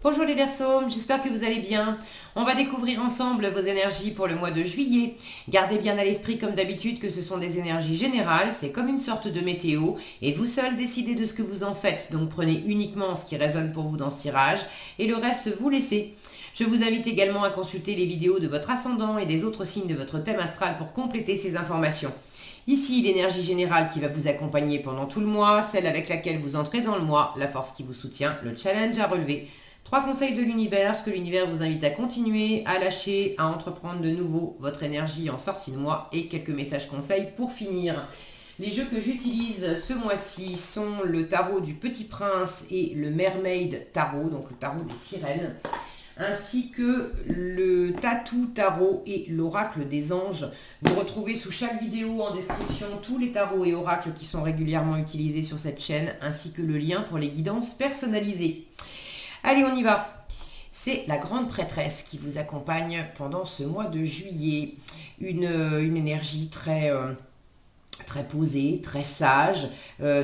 Bonjour les Verseaux, j'espère que vous allez bien. On va découvrir ensemble vos énergies pour le mois de juillet. Gardez bien à l'esprit comme d'habitude que ce sont des énergies générales, c'est comme une sorte de météo et vous seul décidez de ce que vous en faites. Donc prenez uniquement ce qui résonne pour vous dans ce tirage et le reste vous laissez. Je vous invite également à consulter les vidéos de votre ascendant et des autres signes de votre thème astral pour compléter ces informations. Ici, l'énergie générale qui va vous accompagner pendant tout le mois, celle avec laquelle vous entrez dans le mois, la force qui vous soutient, le challenge à relever. 3 conseils de l'univers, ce que l'univers vous invite à continuer, à lâcher, à entreprendre de nouveau votre énergie en sortie de mois et quelques messages conseils pour finir. Les jeux que j'utilise ce mois-ci sont le tarot du Petit Prince et le Mermaid Tarot, donc le tarot des sirènes, ainsi que le Tatou Tarot et l'Oracle des Anges. Vous retrouvez sous chaque vidéo en description tous les tarots et oracles qui sont régulièrement utilisés sur cette chaîne, ainsi que le lien pour les guidances personnalisées. Allez, on y va. C'est la grande prêtresse qui vous accompagne pendant ce mois de juillet. Une énergie très posée, très sage,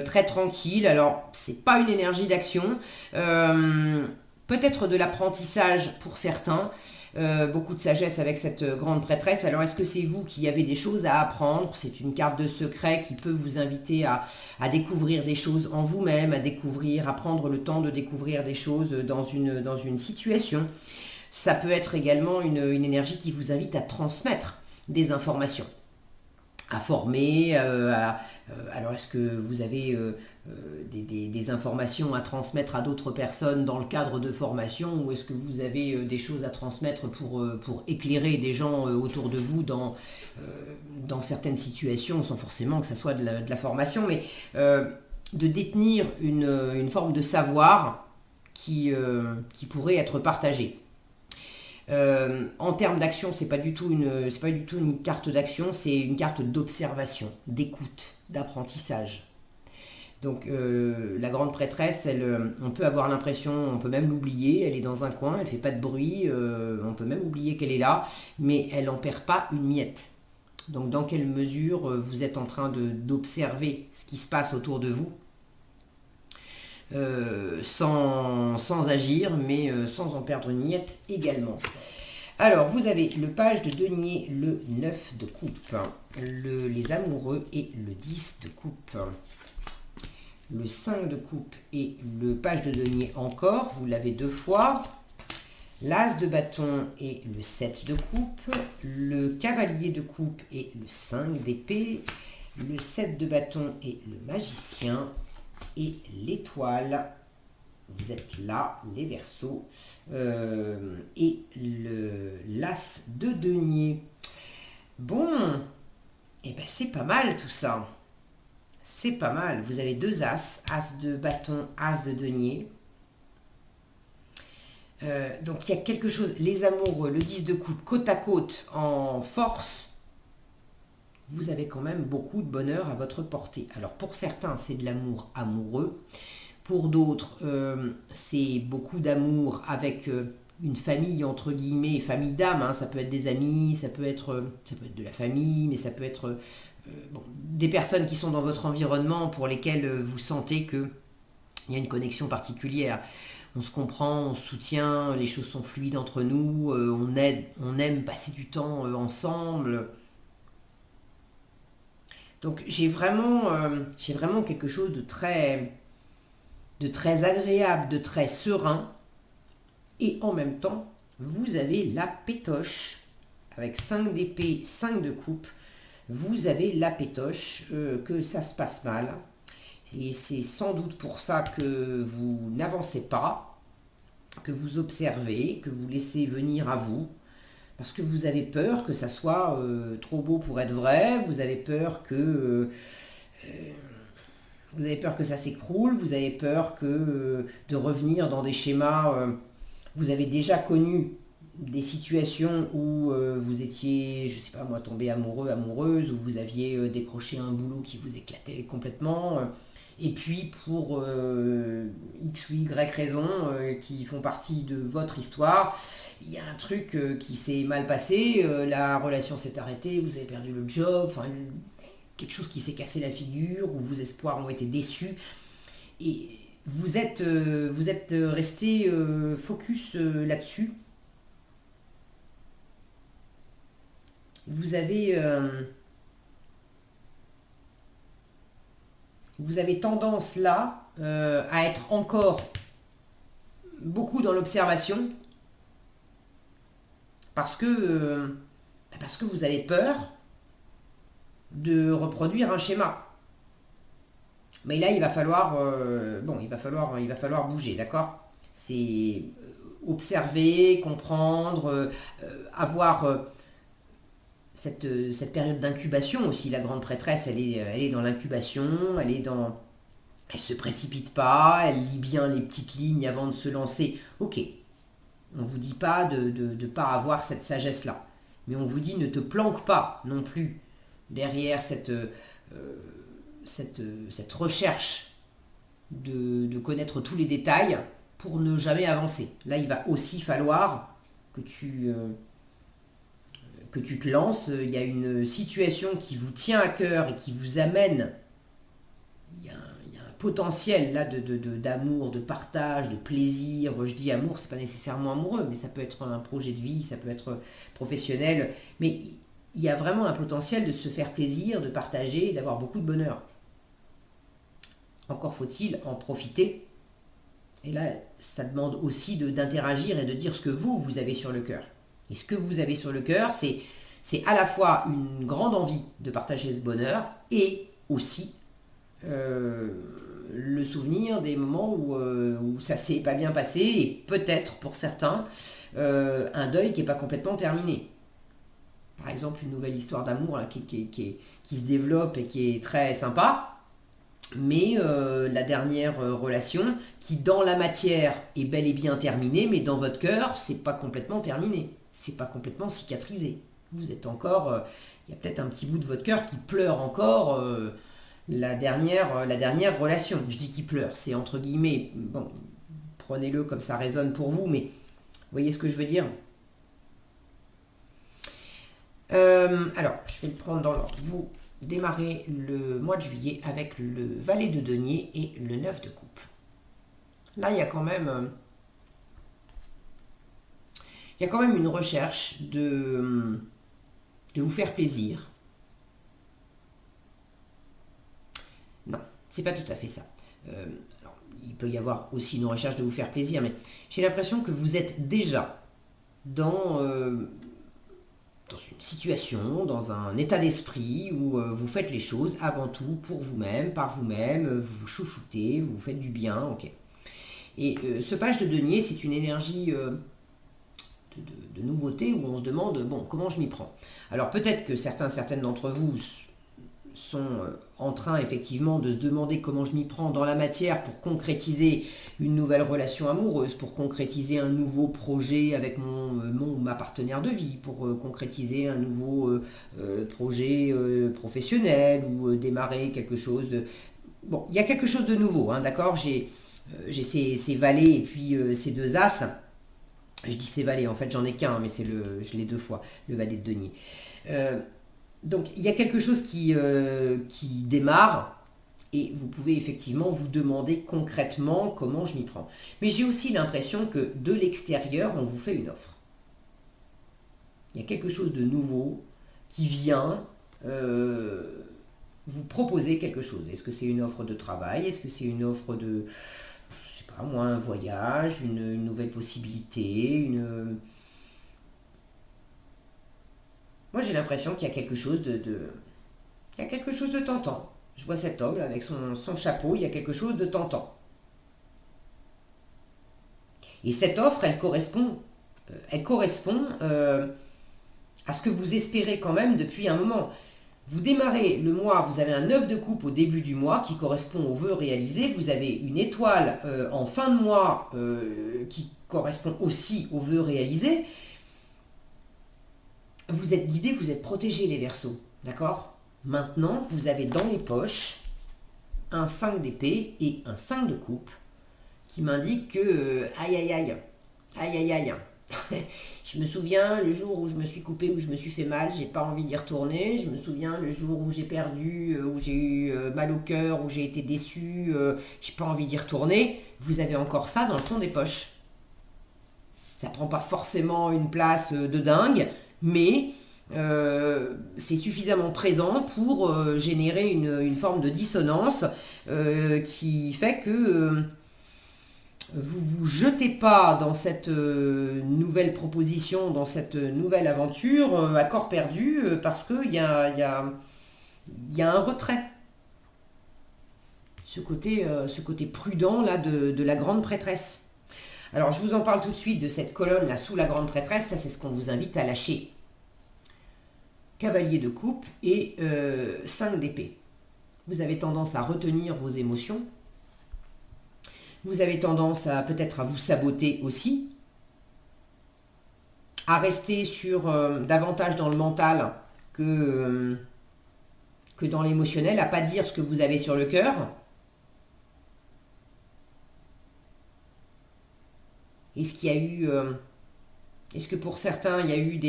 très tranquille. Alors, c'est pas une énergie d'action. Peut-être de l'apprentissage pour certains. Beaucoup de sagesse avec cette grande prêtresse. Alors, est-ce que c'est vous qui avez des choses à apprendre? C'est une carte de secret qui peut vous inviter à découvrir des choses en vous-même, à prendre le temps de découvrir des choses dans une situation. Ça peut être également une énergie qui vous invite à transmettre des informations, à former. Alors, est-ce que vous avez des informations à transmettre à d'autres personnes dans le cadre de formation, ou est-ce que vous avez des choses à transmettre pour éclairer des gens autour de vous dans certaines situations, sans forcément que ça soit de la formation, mais de détenir une forme de savoir qui pourrait être partagée. En termes d'action, c'est pas du tout une carte d'action, c'est une carte d'observation, d'écoute, d'apprentissage. Donc la grande prêtresse, on peut avoir l'impression, on peut même l'oublier, elle est dans un coin, elle fait pas de bruit, on peut même oublier qu'elle est là, mais elle n'en perd pas une miette. Donc dans quelle mesure vous êtes en train d'observer ce qui se passe autour de vous, sans agir, mais sans en perdre une miette également. Alors, vous avez le page de denier, le 9 de coupe, les amoureux et le 10 de coupe, le 5 de coupe et le page de denier encore, vous l'avez 2 fois, l'as de bâton et le 7 de coupe, le cavalier de coupe et le 5 d'épée, le 7 de bâton et le magicien, et l'étoile, vous êtes là, les Verseaux, et l'as de denier. Bon, et ben c'est pas mal tout ça. C'est pas mal. Vous avez 2 as, as de bâton, as de denier. Donc il y a quelque chose, les amoureux, le 10 de coupe, côte à côte en force. Vous avez quand même beaucoup de bonheur à votre portée. Alors pour certains, c'est de l'amour amoureux. Pour d'autres, c'est beaucoup d'amour avec une famille, entre guillemets, famille d'âme. Hein. Ça peut être des amis, ça peut être de la famille, mais ça peut être des personnes qui sont dans votre environnement pour lesquelles vous sentez qu'il y a une connexion particulière. On se comprend, on se soutient, les choses sont fluides entre nous, on aime passer du temps ensemble. Donc j'ai vraiment quelque chose de très agréable, de très serein. Et en même temps, vous avez la pétoche avec 5 d'épée, 5 de coupe. Vous avez la pétoche, que ça se passe mal. Et c'est sans doute pour ça que vous n'avancez pas, que vous observez, que vous laissez venir à vous. Parce que vous avez peur que ça soit trop beau pour être vrai, vous avez peur que ça s'écroule, vous avez peur de revenir dans des schémas. Vous avez déjà connu des situations où vous étiez, je sais pas moi, tombé amoureux, amoureuse, où vous aviez décroché un boulot qui vous éclatait complètement. Et puis pour X ou Y raisons qui font partie de votre histoire, il y a un truc qui s'est mal passé, la relation s'est arrêtée, vous avez perdu le job, enfin quelque chose qui s'est cassé la figure, ou vos espoirs ont été déçus. Et vous êtes resté focus là-dessus. Vous avez tendance là à être encore beaucoup dans l'observation parce que vous avez peur de reproduire un schéma. Mais là, il va falloir bouger, d'accord? C'est observer, comprendre, avoir cette période d'incubation aussi. La grande prêtresse, elle est dans l'incubation, elle se précipite pas, elle lit bien les petites lignes avant de se lancer. Ok, on vous dit pas de ne pas avoir cette sagesse-là, mais on vous dit ne te planque pas non plus derrière cette recherche de connaître tous les détails pour ne jamais avancer. Là, il va aussi falloir que tu te lances. Il y a une situation qui vous tient à cœur et qui vous amène. Il y a un potentiel là d'amour, de partage, de plaisir. Je dis amour, c'est pas nécessairement amoureux, mais ça peut être un projet de vie, ça peut être professionnel. Mais il y a vraiment un potentiel de se faire plaisir, de partager, d'avoir beaucoup de bonheur. Encore faut-il en profiter. Et là, ça demande aussi d'interagir et de dire ce que vous avez sur le cœur. Et ce que vous avez sur le cœur, c'est à la fois une grande envie de partager ce bonheur et aussi le souvenir des moments où ça s'est pas bien passé et peut-être pour certains un deuil qui n'est pas complètement terminé. Par exemple, une nouvelle histoire d'amour là, qui se développe et qui est très sympa. Mais la dernière relation qui dans la matière est bel et bien terminée, mais dans votre cœur, c'est pas complètement terminé, c'est pas complètement cicatrisé. Vous êtes encore, il y a peut-être un petit bout de votre cœur qui pleure encore la dernière relation. Je dis qui pleure, c'est entre guillemets, bon, prenez-le comme ça résonne pour vous, mais vous voyez ce que je veux dire. Alors, je vais le prendre dans l'ordre. Vous démarrez le mois de juillet avec le valet de denier et le 9 de coupe. Là, il y a quand même une recherche de vous faire plaisir. Non, c'est pas tout à fait ça. Alors, il peut y avoir aussi une recherche de vous faire plaisir, mais j'ai l'impression que vous êtes déjà dans une situation, dans un état d'esprit où vous faites les choses avant tout pour vous-même, par vous-même, vous vous chouchoutez, vous vous faites du bien, ok. Et ce page de denier, c'est une énergie de nouveauté où on se demande, bon, comment je m'y prends? Alors peut-être que certaines d'entre vous sont en train effectivement de se demander comment je m'y prends dans la matière pour concrétiser une nouvelle relation amoureuse, pour concrétiser un nouveau projet avec mon ou ma partenaire de vie, pour concrétiser un nouveau projet professionnel ou démarrer quelque chose de... Bon, il y a quelque chose de nouveau, hein, d'accord? J'ai ces valets et puis ces deux as. Je dis ces valets, en fait j'en ai qu'un, mais je l'ai deux fois, le valet de denier. Donc il y a quelque chose qui démarre et vous pouvez effectivement vous demander concrètement comment je m'y prends. Mais j'ai aussi l'impression que de l'extérieur, on vous fait une offre. Il y a quelque chose de nouveau qui vient vous proposer quelque chose. Est-ce que c'est une offre de travail? Est-ce que c'est une offre de, je sais pas moi, un voyage, une nouvelle possibilité, Moi, j'ai l'impression qu'il y a quelque chose il y a quelque chose de tentant. Je vois cet homme là, avec son chapeau, il y a quelque chose de tentant. Et cette offre, elle correspond à ce que vous espérez quand même depuis un moment. Vous démarrez le mois, vous avez un 9 de coupe au début du mois qui correspond aux vœux réalisés. Vous avez une étoile en fin de mois qui correspond aussi aux vœux réalisés. Vous êtes guidés, vous êtes protégés les Verseaux, d'accord? Maintenant, vous avez dans les poches un 5 d'épée et un 5 de coupe qui m'indique que, aïe aïe aïe, aïe aïe aïe, Je me souviens le jour où je me suis coupée, où je me suis fait mal, j'ai pas envie d'y retourner. Je me souviens le jour où j'ai perdu, où j'ai eu mal au cœur, où j'ai été déçue, j'ai pas envie d'y retourner. Vous avez encore ça dans le fond des poches. Ça prend pas forcément une place de dingue, mais c'est suffisamment présent pour générer une forme de dissonance qui fait que vous vous jetez pas dans cette nouvelle proposition, dans cette nouvelle aventure à corps perdu parce qu'il y a un retrait. Ce côté prudent là de la grande prêtresse. Alors je vous en parle tout de suite de cette colonne là sous la grande prêtresse, ça c'est ce qu'on vous invite à lâcher. Cavalier de coupe et 5 d'épée. Vous avez tendance à retenir vos émotions. Vous avez tendance à peut-être à vous saboter aussi. À rester sur davantage dans le mental que dans l'émotionnel, à pas dire ce que vous avez sur le cœur. Est-ce qu'il y a eu... est-ce que pour certains, il y a eu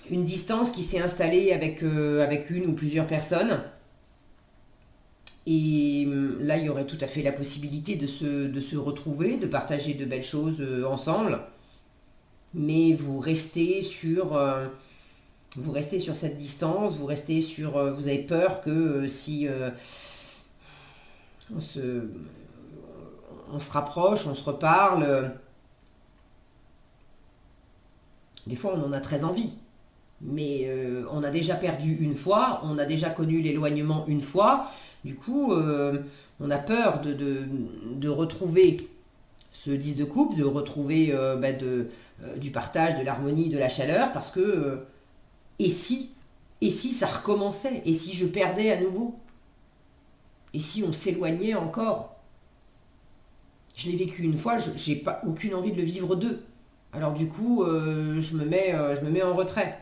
une distance qui s'est installée avec une ou plusieurs personnes? Et là, il y aurait tout à fait la possibilité de se retrouver, de partager de belles choses ensemble. Mais vous restez sur cette distance, vous avez peur que si on se rapproche, on se reparle, des fois on en a très envie. Mais on a déjà perdu une fois, on a déjà connu l'éloignement une fois. Du coup, on a peur de retrouver ce 10 de coupe, de retrouver du partage, de l'harmonie, de la chaleur, parce que et si ça recommençait? Et si je perdais à nouveau? Et si on s'éloignait encore? Je l'ai vécu une fois, j'ai pas aucune envie de le vivre deux. Alors du coup, je me mets en retrait.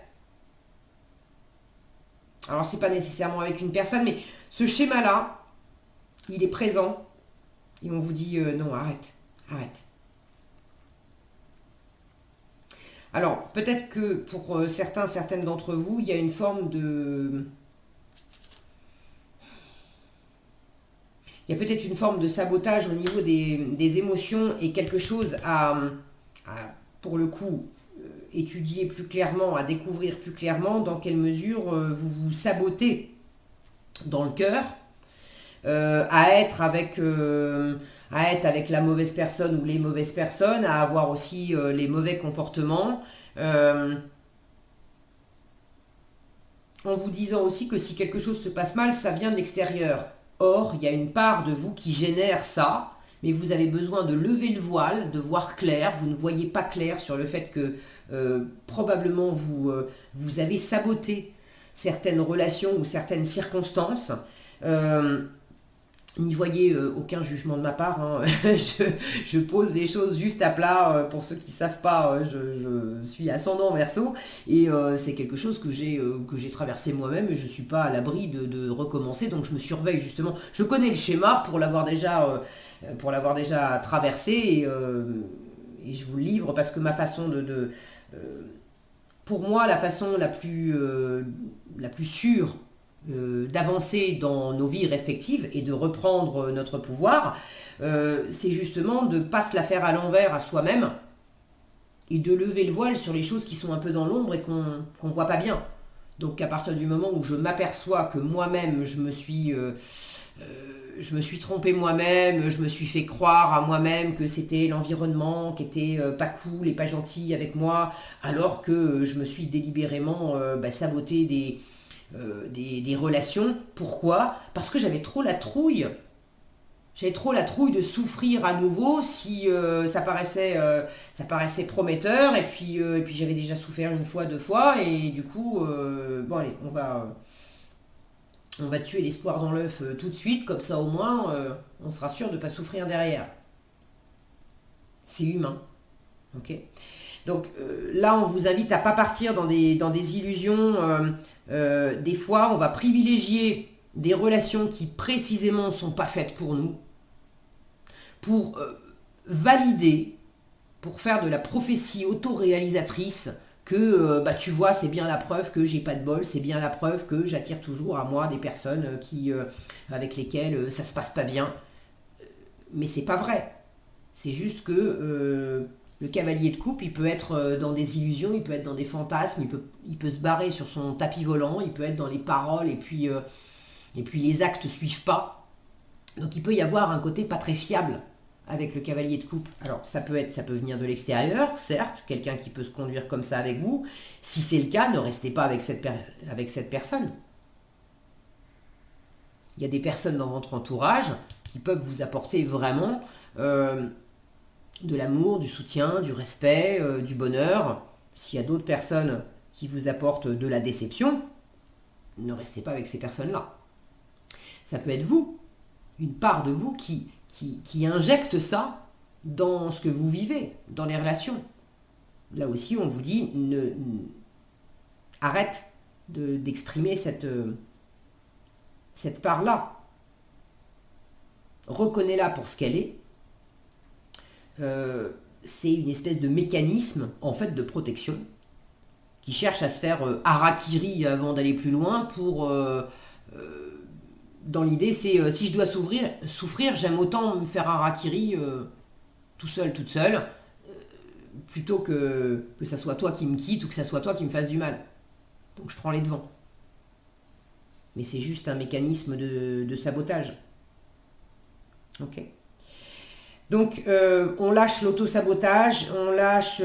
Alors c'est pas nécessairement avec une personne, mais ce schéma-là, il est présent. Et on vous dit non, arrête. Alors peut-être que pour certaines d'entre vous, il y a une forme de... Il y a peut-être une forme de sabotage au niveau des émotions et quelque chose pour le coup, étudier plus clairement, à découvrir plus clairement dans quelle mesure vous vous sabotez dans le cœur, à être avec la mauvaise personne ou les mauvaises personnes, à avoir aussi les mauvais comportements, en vous disant aussi que si quelque chose se passe mal, ça vient de l'extérieur. Or, il y a une part de vous qui génère ça, mais vous avez besoin de lever le voile, de voir clair. Vous ne voyez pas clair sur le fait que probablement vous avez saboté certaines relations ou certaines circonstances. N'y voyez aucun jugement de ma part, hein. je pose les choses juste à plat. Pour ceux qui ne savent pas, je suis ascendant Verseau et c'est quelque chose que j'ai traversé moi-même et je ne suis pas à l'abri de recommencer, donc je me surveille justement. Je connais le schéma pour l'avoir déjà traversé et je vous le livre parce que ma façon pour moi, la façon la plus sûre d'avancer dans nos vies respectives et de reprendre notre pouvoir, c'est justement de ne pas se la faire à l'envers à soi-même et de lever le voile sur les choses qui sont un peu dans l'ombre et qu'on ne voit pas bien. Donc à partir du moment où je m'aperçois que moi-même je me suis trompée moi-même, je me suis fait croire à moi-même que c'était l'environnement qui était pas cool et pas gentil avec moi, alors que je me suis délibérément saboté des relations. Pourquoi? Parce que j'avais trop la trouille. J'avais trop la trouille de souffrir à nouveau si ça paraissait prometteur et puis j'avais déjà souffert une fois, deux fois et du coup bon allez, on va tuer l'espoir dans l'œuf tout de suite, comme ça au moins on sera sûr de ne pas souffrir derrière. C'est humain. Ok. Donc là, on vous invite à ne pas partir dans des illusions. Des fois, on va privilégier des relations qui précisément ne sont pas faites pour nous, pour valider pour faire de la prophétie autoréalisatrice que tu vois, c'est bien la preuve que j'ai pas de bol, c'est bien la preuve que j'attire toujours à moi des personnes avec lesquelles ça se passe pas bien. Mais c'est pas vrai. C'est juste que le cavalier de coupe, il peut être dans des illusions, il peut être dans des fantasmes, il peut se barrer sur son tapis volant, il peut être dans les paroles et puis les actes suivent pas. Donc il peut y avoir un côté pas très fiable avec le cavalier de coupe. Alors ça peut venir de l'extérieur, certes, quelqu'un qui peut se conduire comme ça avec vous. Si c'est le cas, ne restez pas avec cette personne. Il y a des personnes dans votre entourage qui peuvent vous apporter vraiment de l'amour, du soutien, du respect, du bonheur. S'il y a d'autres personnes qui vous apportent de la déception, ne restez pas avec ces personnes-là. Ça peut être vous, une part de vous qui injecte ça dans ce que vous vivez, dans les relations. Là aussi, on vous dit, arrête d'exprimer cette part-là. Reconnais-la pour ce qu'elle est. C'est une espèce de mécanisme, en fait, de protection qui cherche à se faire harakiri avant d'aller plus loin pour... dans l'idée, c'est si je dois souffrir, j'aime autant me faire harakiri tout seul, toute seule, plutôt que ça soit toi qui me quitte ou que ça soit toi qui me fasse du mal. Donc je prends les devants. Mais c'est juste un mécanisme de sabotage. Ok. Donc on lâche l'auto-sabotage, on lâche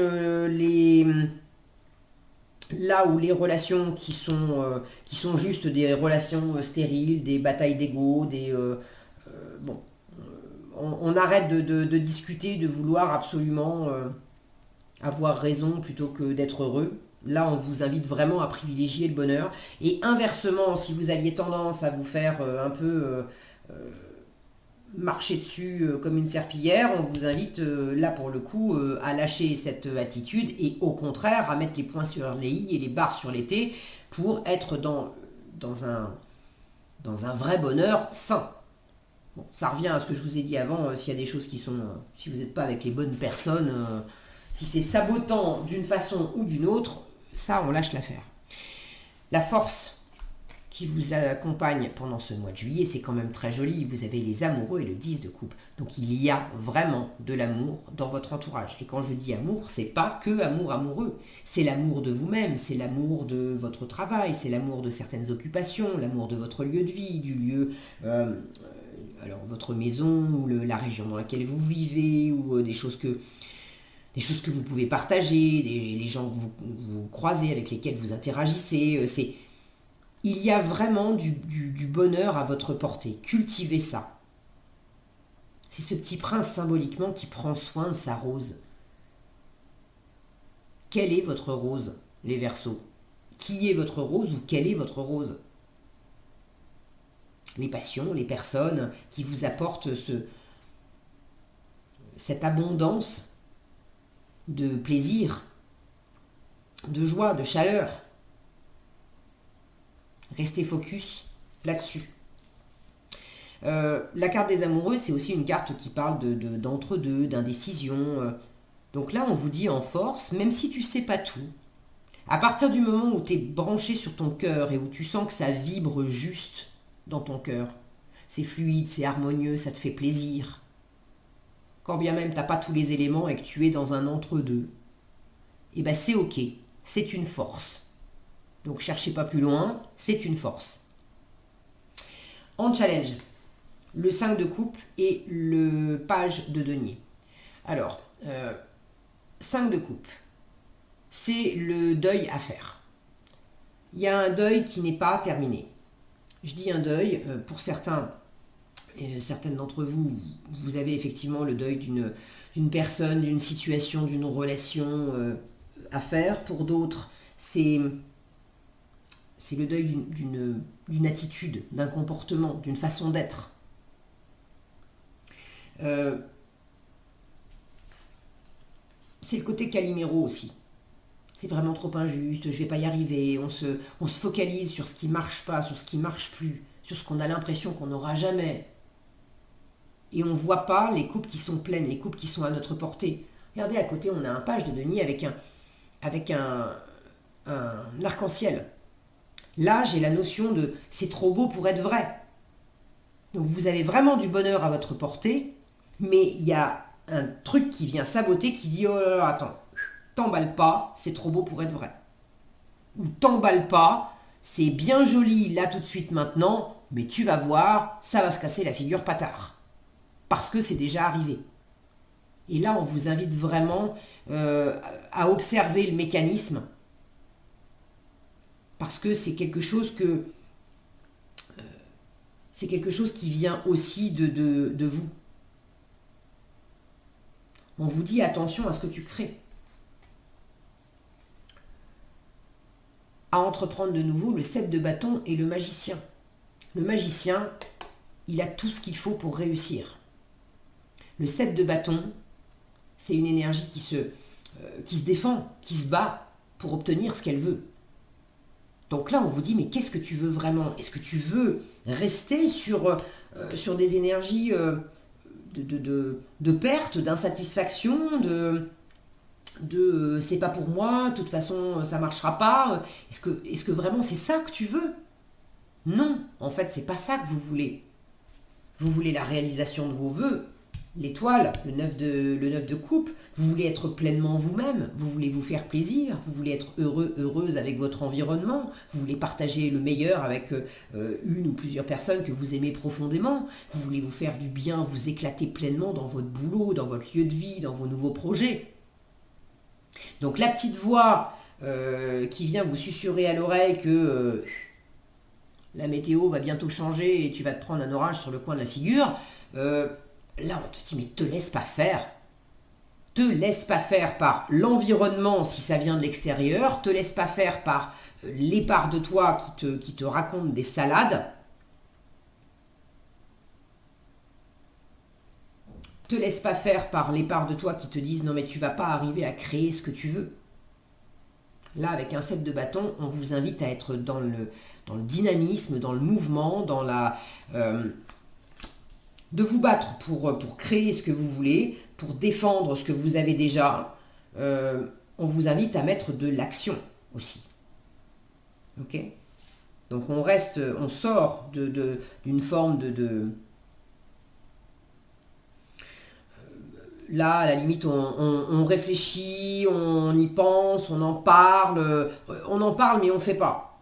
là où les relations qui sont juste des relations stériles, des batailles d'ego, on arrête de discuter, de vouloir absolument avoir raison plutôt que d'être heureux. Là, on vous invite vraiment à privilégier le bonheur. Et inversement, si vous aviez tendance à vous faire un peu marcher dessus comme une serpillière, on vous invite là pour le coup à lâcher cette attitude et au contraire à mettre les points sur les i et les barres sur les t pour être dans un vrai bonheur sain. Bon, ça revient à ce que je vous ai dit avant, s'il y a des choses qui sont... si vous n'êtes pas avec les bonnes personnes, si c'est sabotant d'une façon ou d'une autre, ça on lâche l'affaire. La force qui vous accompagne pendant ce mois de juillet, c'est quand même très joli. Vous avez les amoureux et le 10 de coupe. Donc il y a vraiment de l'amour dans votre entourage. Et quand je dis amour, c'est pas que amour amoureux. C'est l'amour de vous-même, c'est l'amour de votre travail, c'est l'amour de certaines occupations, l'amour de votre lieu de vie, du lieu, alors votre maison ou la région dans laquelle vous vivez, ou des choses que vous pouvez partager, les gens que vous croisez, avec lesquels vous interagissez. Il y a vraiment du bonheur à votre portée. Cultivez ça. C'est ce petit prince symboliquement qui prend soin de sa rose. Quelle est votre rose, les Verseaux? Qui est votre rose ou quelle est votre rose? Les passions, les personnes qui vous apportent cette abondance de plaisir, de joie, de chaleur. Restez focus là-dessus. La carte des amoureux, c'est aussi une carte qui parle d'entre-deux, d'indécision. Donc là, on vous dit en force, même si tu sais pas tout, à partir du moment où tu es branché sur ton cœur et où tu sens que ça vibre juste dans ton cœur, c'est fluide, c'est harmonieux, ça te fait plaisir, quand bien même tu n'as pas tous les éléments et que tu es dans un entre-deux, et ben c'est ok, c'est une force. Donc cherchez pas plus loin, c'est une force. En challenge, le 5 de coupe et le page de denier. Alors, 5 de coupe, c'est le deuil à faire. Il y a un deuil qui n'est pas terminé. Je dis un deuil, pour certaines d'entre vous, vous avez effectivement le deuil d'une personne, d'une situation, d'une relation à faire. Pour d'autres, c'est le deuil d'une attitude, d'un comportement, d'une façon d'être. C'est le côté Calimero aussi. C'est vraiment trop injuste, je vais pas y arriver. On se focalise sur ce qui marche pas, sur ce qui marche plus, sur ce qu'on a l'impression qu'on n'aura jamais. Et on voit pas les coupes qui sont pleines, les coupes qui sont à notre portée. Regardez, à côté, on a un page de denier avec un arc-en-ciel. Là, j'ai la notion de c'est trop beau pour être vrai. Donc vous avez vraiment du bonheur à votre portée, mais il y a un truc qui vient saboter, qui dit oh là là, attends, t'emballe pas, c'est trop beau pour être vrai. Ou t'emballe pas, c'est bien joli là tout de suite maintenant, mais tu vas voir, ça va se casser la figure patard. Parce que c'est déjà arrivé. Et là, on vous invite vraiment à observer le mécanisme, parce que c'est quelque chose qui vient aussi de vous. On vous dit attention à ce que tu crées. À entreprendre de nouveau le 7 de bâton et le magicien. Le magicien, il a tout ce qu'il faut pour réussir. Le 7 de bâton, c'est une énergie qui se défend, qui se bat pour obtenir ce qu'elle veut. Donc là, on vous dit, mais qu'est-ce que tu veux vraiment? Est-ce que tu veux rester sur des énergies de perte, d'insatisfaction, c'est pas pour moi, de toute façon ça marchera pas? Est-ce que vraiment c'est ça que tu veux? Non, en fait, c'est pas ça que vous voulez. Vous voulez la réalisation de vos vœux, l'étoile, le 9 de coupe, vous voulez être pleinement vous-même, vous voulez vous faire plaisir, vous voulez être heureux, heureuse avec votre environnement, vous voulez partager le meilleur avec une ou plusieurs personnes que vous aimez profondément, vous voulez vous faire du bien, vous éclater pleinement dans votre boulot, dans votre lieu de vie, dans vos nouveaux projets. Donc la petite voix qui vient vous susurrer à l'oreille que la météo va bientôt changer et tu vas te prendre un orage sur le coin de la figure, là, on te dit, mais te laisse pas faire. Te laisse pas faire par l'environnement si ça vient de l'extérieur. Te laisse pas faire par les parts de toi qui te racontent des salades. Te laisse pas faire par les parts de toi qui te disent, non mais tu vas pas arriver à créer ce que tu veux. Là, avec un 7 de bâton, on vous invite à être dans le dynamisme, dans le mouvement, de vous battre pour créer ce que vous voulez, pour défendre ce que vous avez déjà. On vous invite à mettre de l'action aussi. Ok? Donc on sort d'une forme là, à la limite, on réfléchit, on y pense, on en parle, mais on ne fait pas.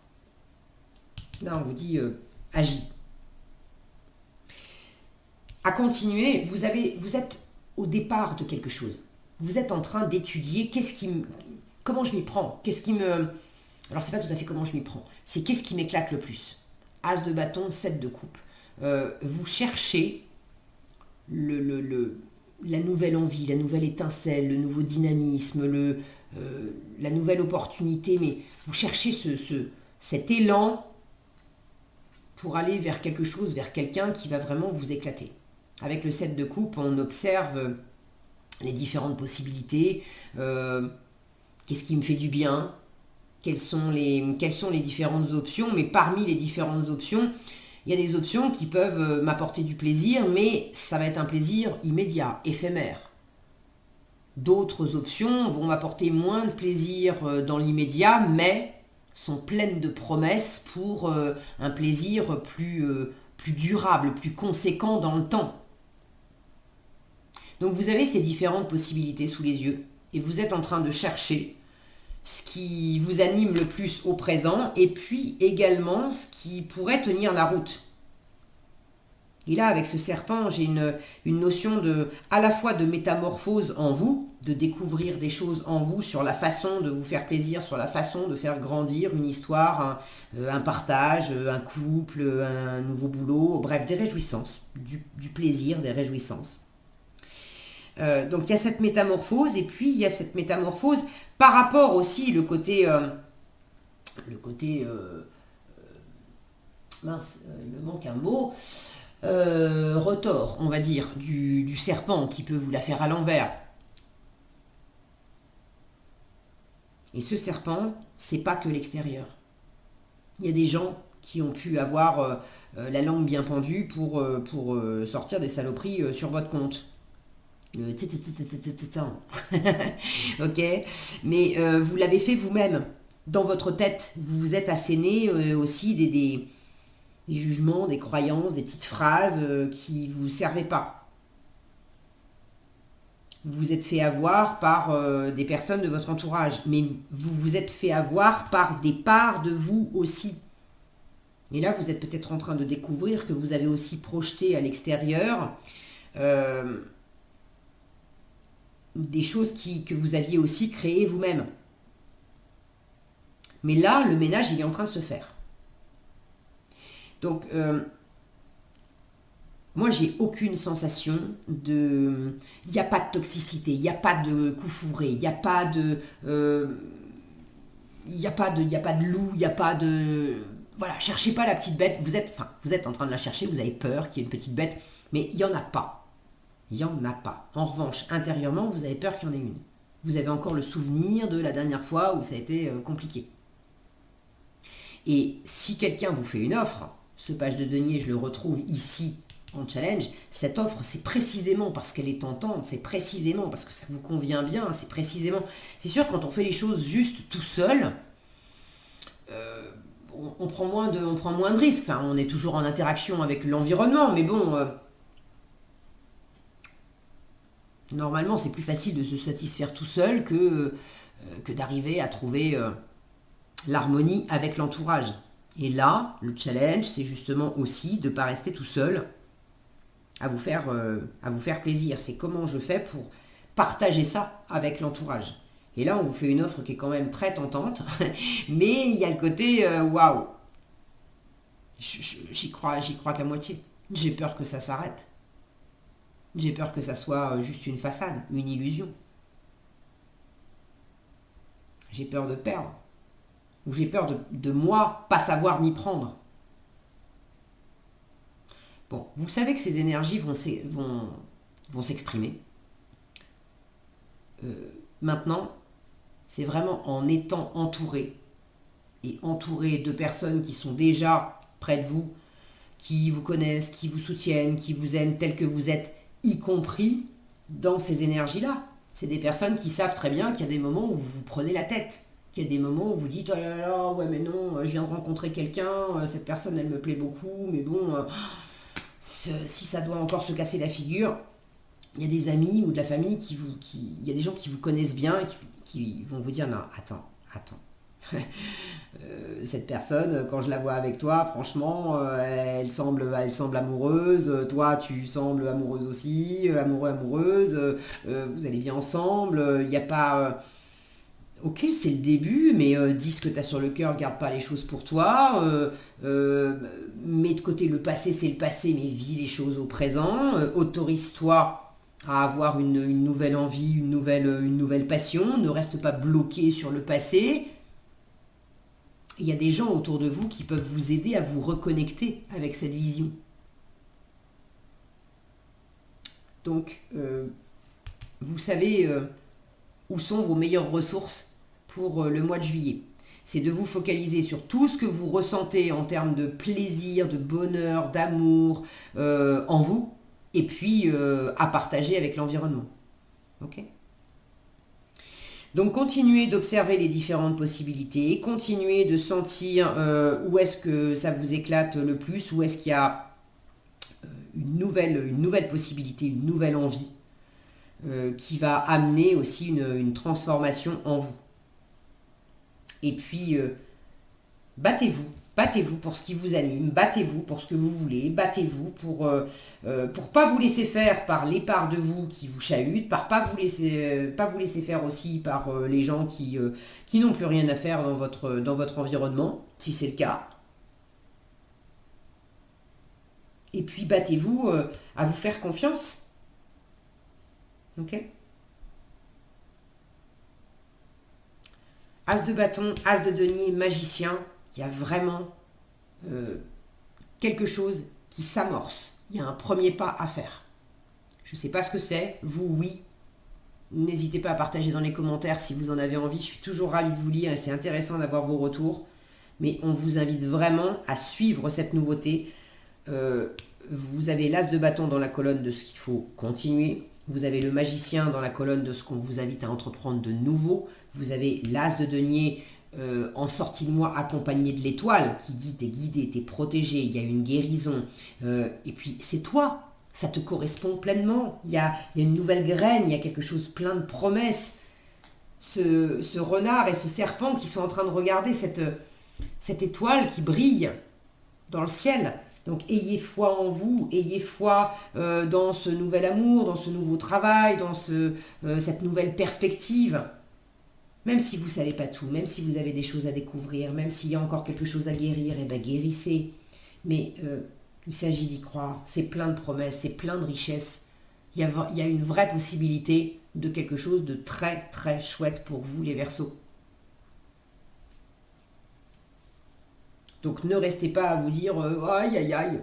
Là, on vous dit, agis. À continuer, vous êtes au départ de quelque chose. Vous êtes en train d'étudier comment je m'y prends. Alors c'est pas tout à fait comment je m'y prends. C'est qu'est-ce qui m'éclate le plus. As de bâton, 7 de coupe. Vous cherchez la nouvelle envie, la nouvelle étincelle, le nouveau dynamisme, la nouvelle opportunité, mais vous cherchez cet élan pour aller vers quelque chose, vers quelqu'un qui va vraiment vous éclater. Avec le 7 de coupe, on observe les différentes possibilités. Qu'est-ce qui me fait du bien? Quelles sont les différentes options? Mais parmi les différentes options, il y a des options qui peuvent m'apporter du plaisir, mais ça va être un plaisir immédiat, éphémère. D'autres options vont m'apporter moins de plaisir dans l'immédiat, mais sont pleines de promesses pour un plaisir plus durable, plus conséquent dans le temps. Donc vous avez ces différentes possibilités sous les yeux et vous êtes en train de chercher ce qui vous anime le plus au présent et puis également ce qui pourrait tenir la route. Et là, avec ce serpent, j'ai une notion à la fois de métamorphose en vous, de découvrir des choses en vous sur la façon de vous faire plaisir, sur la façon de faire grandir une histoire, un partage, un couple, un nouveau boulot, bref, des réjouissances, du plaisir, des réjouissances. Donc il y a cette métamorphose et puis il y a cette métamorphose par rapport aussi le côté mince, il me manque un mot, retors, on va dire, du serpent qui peut vous la faire à l'envers. Et ce serpent, c'est pas que l'extérieur. Il y a des gens qui ont pu avoir la langue bien pendue pour sortir des saloperies sur votre compte. Ok, mais vous l'avez fait vous-même, dans votre tête. Vous vous êtes asséné aussi des jugements, des croyances, des petites phrases qui vous servaient pas. Vous vous êtes fait avoir par des personnes de votre entourage, mais vous vous êtes fait avoir par des parts de vous aussi. Et là, vous êtes peut-être en train de découvrir que vous avez aussi projeté à l'extérieur des choses que vous aviez aussi créées vous-même. Mais là, le ménage, il est en train de se faire. Donc, moi, j'ai aucune sensation de... Il n'y a pas de toxicité, il n'y a pas de coup fourré, il n'y a pas de... Il n'y a pas de loup, il n'y a pas de... Voilà, cherchez pas la petite bête. Vous êtes en train de la chercher, vous avez peur qu'il y ait une petite bête, mais il n'y en a pas. Il n'y en a pas. En revanche, intérieurement, vous avez peur qu'il y en ait une. Vous avez encore le souvenir de la dernière fois où ça a été compliqué. Et si quelqu'un vous fait une offre, ce page de denier, je le retrouve ici en challenge, cette offre, c'est précisément parce qu'elle est tentante, c'est précisément parce que ça vous convient bien, c'est précisément... C'est sûr, quand on fait les choses juste tout seul, on prend moins de risques. Enfin, on est toujours en interaction avec l'environnement, mais bon... Normalement, c'est plus facile de se satisfaire tout seul que d'arriver à trouver l'harmonie avec l'entourage. Et là, le challenge, c'est justement aussi de ne pas rester tout seul à vous faire plaisir. C'est comment je fais pour partager ça avec l'entourage. Et là, on vous fait une offre qui est quand même très tentante, mais il y a le côté waouh, j'y crois qu'à moitié. J'ai peur que ça s'arrête. J'ai peur que ça soit juste une façade, une illusion. J'ai peur de perdre. Ou j'ai peur de moi pas savoir m'y prendre. Bon, vous savez que ces énergies vont s'exprimer. Maintenant, c'est vraiment en étant entouré, et entouré de personnes qui sont déjà près de vous, qui vous connaissent, qui vous soutiennent, qui vous aiment tel que vous êtes, y compris dans ces énergies-là. C'est des personnes qui savent très bien qu'il y a des moments où vous vous prenez la tête, qu'il y a des moments où vous dites « Oh là là, ouais mais non, je viens de rencontrer quelqu'un, cette personne elle me plaît beaucoup, mais bon, si ça doit encore se casser la figure, il y a des amis ou de la famille il y a des gens qui vous connaissent bien et qui vont vous dire non, attends. Cette personne, quand je la vois avec toi, franchement, elle semble amoureuse. Toi, tu sembles amoureuse aussi, amoureuse. Vous allez bien ensemble. Il n'y a pas. Ok, c'est le début, mais dis ce que tu as sur le cœur, garde pas les choses pour toi. Mets de côté le passé, c'est le passé, mais vis les choses au présent. Autorise-toi à avoir une nouvelle envie, une nouvelle passion. Ne reste pas bloqué sur le passé. Il y a des gens autour de vous qui peuvent vous aider à vous reconnecter avec cette vision. Donc, vous savez où sont vos meilleures ressources pour le mois de juillet. C'est de vous focaliser sur tout ce que vous ressentez en termes de plaisir, de bonheur, d'amour en vous, et puis à partager avec l'environnement. Ok ? Donc continuez d'observer les différentes possibilités, continuez de sentir où est-ce que ça vous éclate le plus, où est-ce qu'il y a une nouvelle possibilité, une nouvelle envie qui va amener aussi une transformation en vous. Et puis battez-vous pour ce qui vous anime, battez-vous pour ce que vous voulez, battez-vous pour pas vous laisser faire par les parts de vous qui vous chahutent, pas vous laisser faire aussi par les gens qui n'ont plus rien à faire dans votre environnement, si c'est le cas. Et puis battez-vous à vous faire confiance. Ok ? As de bâton, as de denier, magicien, il y a vraiment quelque chose qui s'amorce. Il y a un premier pas à faire. Je ne sais pas ce que c'est. Vous, oui. N'hésitez pas à partager dans les commentaires si vous en avez envie. Je suis toujours ravie de vous lire et c'est intéressant d'avoir vos retours. Mais on vous invite vraiment à suivre cette nouveauté. Vous avez l'as de bâton dans la colonne de ce qu'il faut continuer. Vous avez le magicien dans la colonne de ce qu'on vous invite à entreprendre de nouveau. Vous avez l'as de denier en sortie de mois accompagné de l'étoile qui dit t'es guidé, t'es protégé, il y a une guérison. Et puis c'est toi, ça te correspond pleinement. Il y a une nouvelle graine, il y a quelque chose plein de promesses. Ce renard et ce serpent qui sont en train de regarder cette étoile qui brille dans le ciel. Donc ayez foi en vous, ayez foi dans ce nouvel amour, dans ce nouveau travail, dans cette nouvelle perspective. Même si vous ne savez pas tout, même si vous avez des choses à découvrir, même s'il y a encore quelque chose à guérir, eh bien guérissez. Mais il s'agit d'y croire. C'est plein de promesses, c'est plein de richesses. Il y a une vraie possibilité de quelque chose de très très chouette pour vous les Verseaux. Donc ne restez pas à vous dire aïe aïe aïe.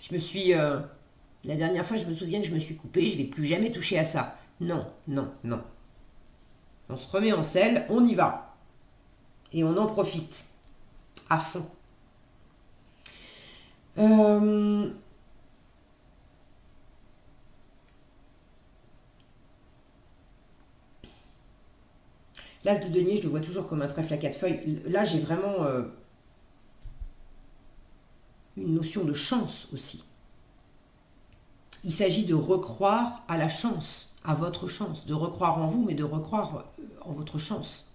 Je me suis la dernière fois je me souviens que je me suis coupée, je ne vais plus jamais toucher à ça. Non, non, non. On se remet en selle, on y va. Et on en profite. À fond. L'as de denier, je le vois toujours comme un trèfle à 4 feuilles. Là, j'ai vraiment une notion de chance aussi. Il s'agit de recroire à la chance, à votre chance, de recroire en vous, mais de recroire en votre chance.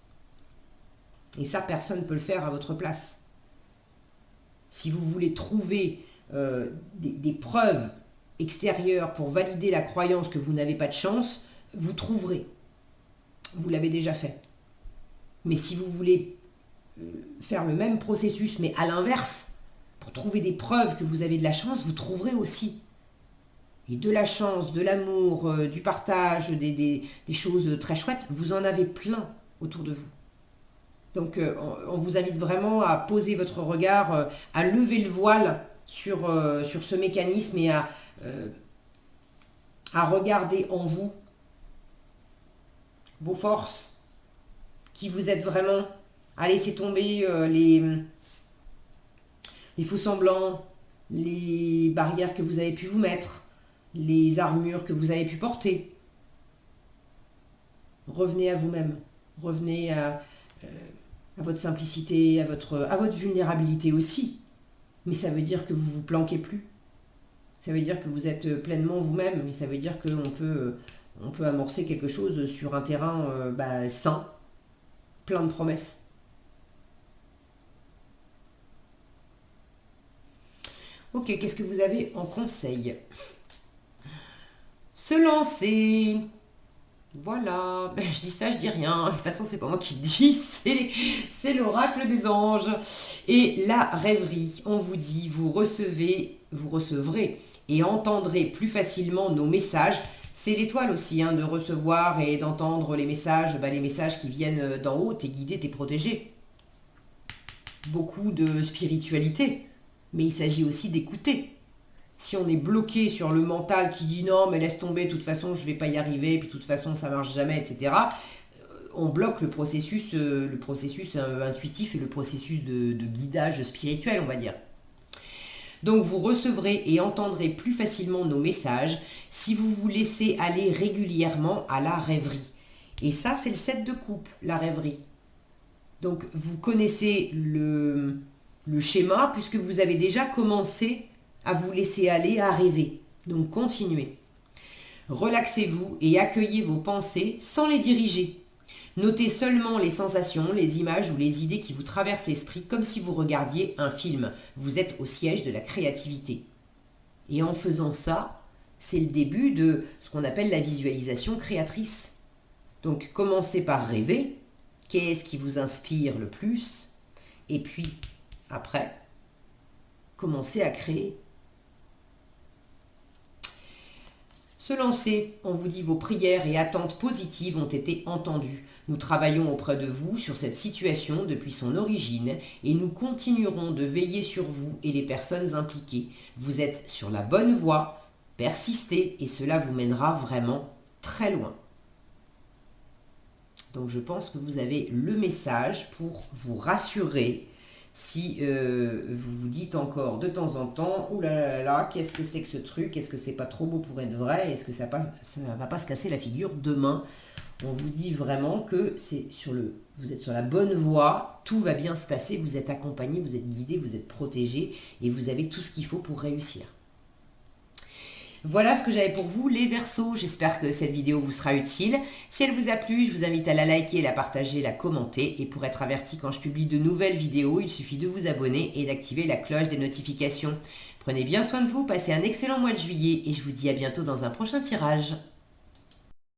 Et ça, personne ne peut le faire à votre place. Si vous voulez trouver des preuves extérieures pour valider la croyance que vous n'avez pas de chance, vous trouverez. Vous l'avez déjà fait. Mais si vous voulez faire le même processus, mais à l'inverse, pour trouver des preuves que vous avez de la chance, vous trouverez aussi. Et de la chance, de l'amour, du partage, des choses très chouettes, vous en avez plein autour de vous. Donc on vous invite vraiment à poser votre regard, à lever le voile sur ce mécanisme et à regarder en vous vos forces, qui vous êtes vraiment, à laisser tomber les faux semblants, les barrières que vous avez pu vous mettre, les armures que vous avez pu porter. Revenez à vous-même, revenez à votre simplicité, à votre vulnérabilité aussi. Mais ça veut dire que vous ne vous planquez plus. Ça veut dire que vous êtes pleinement vous-même, mais ça veut dire qu'on peut amorcer quelque chose sur un terrain sain, plein de promesses. Ok, qu'est-ce que vous avez en conseil? Se lancer. Voilà, je dis ça, je dis rien. De toute façon, c'est pas moi qui le dis, c'est l'oracle des anges. Et la rêverie, on vous dit, vous recevrez et entendrez plus facilement nos messages. C'est l'étoile aussi, de recevoir et d'entendre les messages qui viennent d'en haut. T'es guidé, t'es protégé. Beaucoup de spiritualité, mais il s'agit aussi d'écouter. Si on est bloqué sur le mental qui dit non mais laisse tomber, de toute façon je vais pas y arriver, puis de toute façon ça marche jamais, etc. On bloque le processus intuitif et le processus de guidage spirituel, on va dire. Donc vous recevrez et entendrez plus facilement nos messages si vous vous laissez aller régulièrement à la rêverie. Et ça c'est le 7 de coupe, la rêverie. Donc vous connaissez le schéma puisque vous avez déjà commencé à vous laisser aller, à rêver. Donc continuez. Relaxez-vous et accueillez vos pensées sans les diriger. Notez seulement les sensations, les images ou les idées qui vous traversent l'esprit comme si vous regardiez un film. Vous êtes au siège de la créativité. Et en faisant ça, c'est le début de ce qu'on appelle la visualisation créatrice. Donc commencez par rêver. Qu'est-ce qui vous inspire le plus? Et puis, après, commencez à créer. Se lancer, on vous dit vos prières et attentes positives ont été entendues. Nous travaillons auprès de vous sur cette situation depuis son origine et nous continuerons de veiller sur vous et les personnes impliquées. Vous êtes sur la bonne voie, persistez et cela vous mènera vraiment très loin. Donc je pense que vous avez le message pour vous rassurer Si vous vous dites encore de temps en temps, ouh là là là là, qu'est-ce que c'est que ce truc? Est-ce que c'est pas trop beau pour être vrai? Est-ce que ça va pas se casser la figure demain? On vous dit vraiment que vous êtes sur la bonne voie, tout va bien se passer, vous êtes accompagné, vous êtes guidé, vous êtes protégé et vous avez tout ce qu'il faut pour réussir. Voilà ce que j'avais pour vous, les Verseaux. J'espère que cette vidéo vous sera utile. Si elle vous a plu, je vous invite à la liker, la partager, la commenter. Et pour être averti quand je publie de nouvelles vidéos, il suffit de vous abonner et d'activer la cloche des notifications. Prenez bien soin de vous, passez un excellent mois de juillet et je vous dis à bientôt dans un prochain tirage.